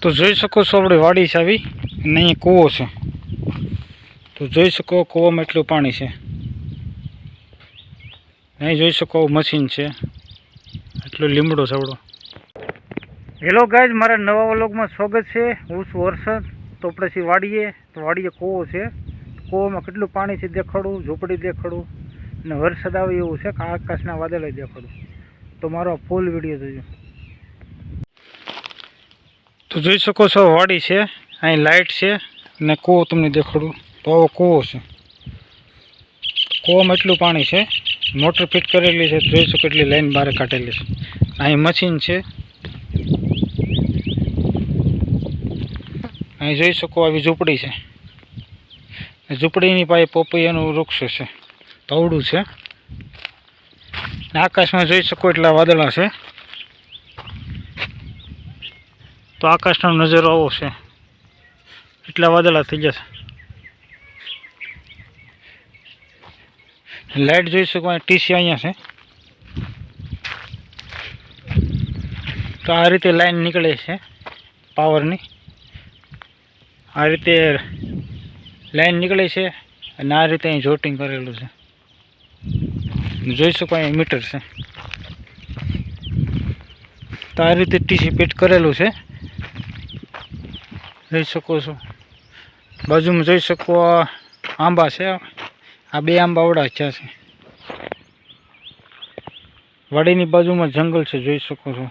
તો જોઈ શકો છો આપણે વાડી છે આવી અને અહીંયા કૂવો છે. તો જોઈ શકો કૂવામાં એટલું પાણી છે. અહીં જોઈ શકો મશીન છે. એટલો લીમડો છે આપણો. હેલો ગાઈઝ, મારા નવા વ્લોગમાં સ્વાગત છે. હું છું હર્ષદ. તો આપણે છીએ વાડીએ. તો વાડીએ કૂવો છે. કૂવામાં કેટલું પાણી છે દેખાડું, ઝૂંપડી દેખાડું અને વરસાદ આવે એવું છે કે આકાશના વાદળે દેખાડું. તો મારો ફૂલ વિડીયો જોજો. તો જોઈ શકો છો વાડી છે, અહીં લાઇટ છે અને કૂવો તમને દેખાડું. તો આવો કૂવો છે. કૂવામાં એટલું પાણી છે, મોટર ફિટ કરેલી છે. જોઈ શકો એટલી લાઈન બહાર કાઢેલી છે. અહીં મશીન છે. અહીં જોઈ શકો આવી ઝૂંપડી છે. ઝૂંપડીની પાસે પપૈયાનું વૃક્ષ છે, તવડું છે. આકાશમાં જોઈ શકો એટલા વાદળા છે. તો આકાશનો નજારો આવો છે, એટલા વાદળા થઈ જશે. લાઇટ જોઈ શકો, ટીસી અહીંયા છે. તો આ રીતે લાઈન નીકળે છે પાવરની. આ રીતે લાઈન નીકળે છે અને આ રીતે અહીં જોટિંગ કરેલું છે. જોઈ શકો અહીં મીટર છે. તો આ રીતે ટીસી ફિટ કરેલું છે. જોઈ શકો છો. બાજુમાં જોઈ શકો આંબા છે. આ બે આંબા વડાચ્યા છે. વાડીની બાજુમાં જંગલ છે, જોઈ શકો છો.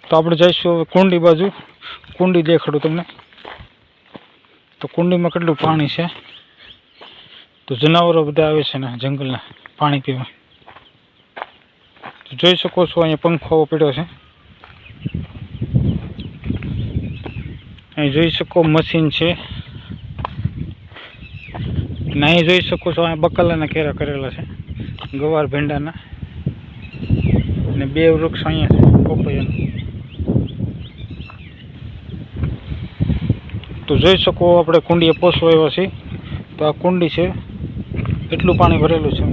તો આપણે જઈશું હવે કુંડી બાજુ. કુંડી દેખાડું તમને. તો કુંડીમાં કેટલું પાણી છે. તો જનાવરો બધા આવે છે ને જંગલના પાણી પીવા. તો જોઈ શકો છો અહીંયા પંખો પડ્યો છે. અહીં જોઈ શકો મશીન છે. અને અહીં જોઈ શકો છો અહીંયા બકાલાના કેરા કરેલા છે, ગવાર ભેંડાના. અને બે વૃક્ષ અહીંયા છે પપૈયાના. તો જોઈ શકો આપણે કુંડીએ પોસવા આવ્યા છીએ. તો આ કુંડી છે, એટલું પાણી ભરેલું છે.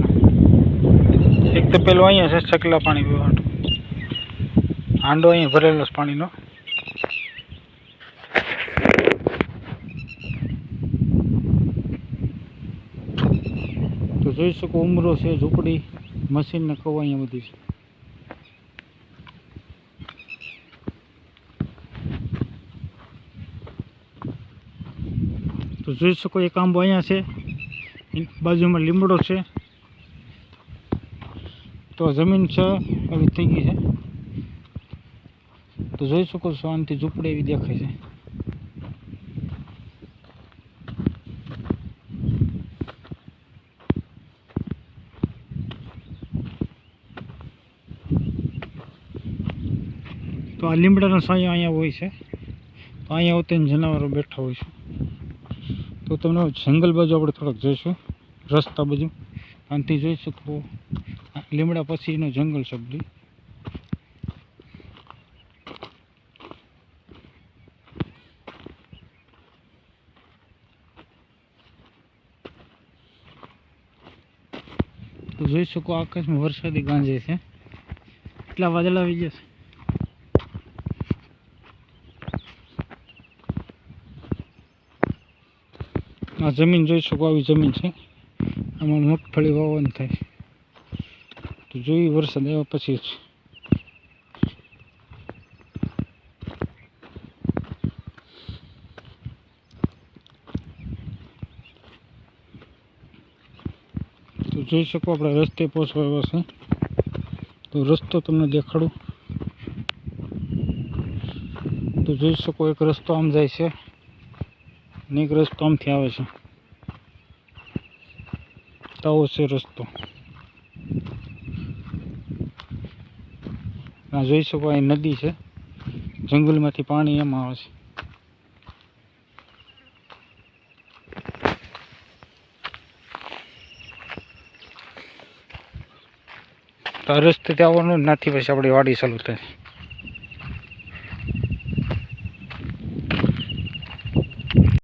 એક તો પેલું અહીંયા છે ચકલા પાણી પીવા માટે. હાંડો અહીંયા ભરેલો છે પાણીનો. તો જોઈ શકો ઉમરો છે, ઝૂંપડી, મશીન ને કવા અહીંયા બધી છે. તો જોઈ શકો એક આંબો અહીંયા છે, બાજુમાં લીમડો છે. તો જમીન છે એવી થઈ ગઈ છે. તો જોઈ શકો છો આનાથી ઝૂંપડી એવી દેખાય છે. તો આ લીમડાનો છાંયો અહીંયા હોય છે. તો અહીંયા ઉતરીને જનાવરો બેઠા હોય છે. તો તમને જંગલ બાજુ આપણે થોડાક જઈશું, રસ્તા બાજુ. આનાથી જોઈ શકો લીમડા પછીનો જંગલ છે બધું. તો જોઈ શકો આકાશમાં વરસાદી ગાંજે છે, એટલા વાદળા આવી જશે. આ જમીન જોઈ શકો આવી જમીન છે. આમાં મગફળી વાવવાનું થાય. તો જોઈ વરસાદ આવ્યા પછી જ. તો જોઈ શકો આપણે રસ્તે પહોંચવા આવ્યા છે. તો રસ્તો તમને દેખાડું. તો જોઈ શકો એક રસ્તો આમ જાય છે અને એક રસ્તો આમથી આવે છે. તો આવો છે રસ્તો. આ જોઈ શકો અહીં નદી છે, જંગલમાંથી પાણી એમાં આવે છે. તો આ રસ્તેથી આવવાનું, નાથી પછી આપણી વાડી ચાલુ થાય.